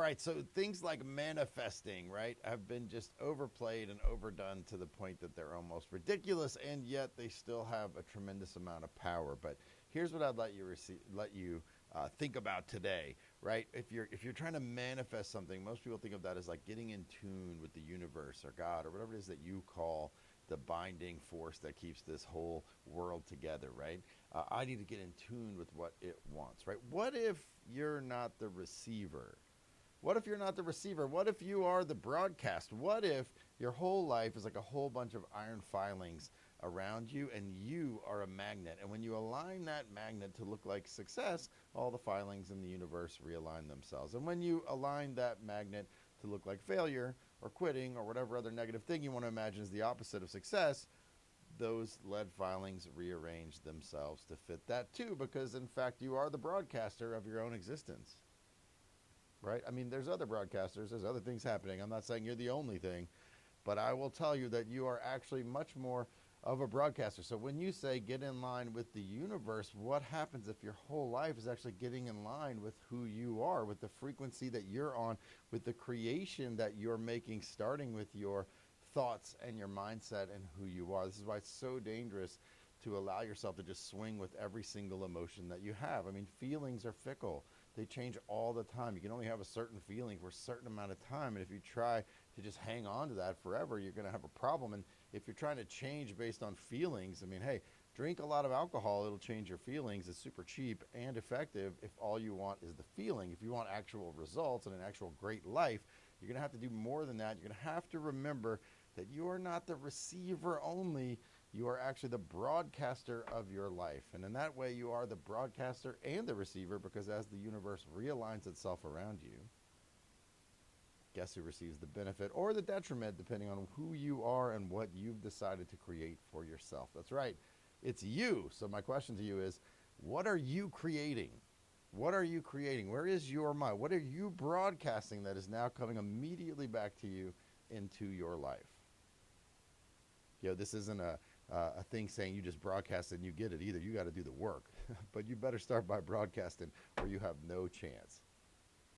right, so things like manifesting, right, have been just overplayed and overdone to the point that they're almost ridiculous, and yet they still have a tremendous amount of power. But here's what I'd let you think about today, right? If you're trying to manifest something, most people think of that as like getting in tune with the universe or God or whatever it is that you call the binding force that keeps this whole world together, right? I need to get in tune with what it wants, right? What if you're not the receiver? What if you're not the receiver? What if you are the broadcast? What if your whole life is like a whole bunch of iron filings around you and you are a magnet? And when you align that magnet to look like success, all the filings in the universe realign themselves. And when you align that magnet to look like failure or quitting or whatever other negative thing you want to imagine is the opposite of success, those lead filings rearrange themselves to fit that too, because in fact you are the broadcaster of your own existence, right? I mean, there's other broadcasters, there's other things happening. I'm not saying you're the only thing, but I will tell you that you are actually much more of a broadcaster. So when you say get in line with the universe, what happens if your whole life is actually getting in line with who you are, with the frequency that you're on, with the creation that you're making, starting with your thoughts and your mindset and who you are? This is why it's so dangerous to allow yourself to just swing with every single emotion that you have. I mean, feelings are fickle. They change all the time. You can only have a certain feeling for a certain amount of time. And if you try to just hang on to that forever, you're going to have a problem. And if you're trying to change based on feelings, I mean, hey, drink a lot of alcohol, it'll change your feelings. It's super cheap and effective if all you want is the feeling. If you want actual results and an actual great life, you're going to have to do more than that. You're going to have to remember that you are not the receiver only. You are actually the broadcaster of your life. And in that way, you are the broadcaster and the receiver, because as the universe realigns itself around you, guess who receives the benefit or the detriment, depending on who you are and what you've decided to create for yourself. That's right. It's you. So my question to you is, what are you creating? What are you creating? Where is your mind? What are you broadcasting that is now coming immediately back to you into your life? This isn't a thing saying you just broadcast and you get it either. You got to do the work. But you better start by broadcasting or you have no chance.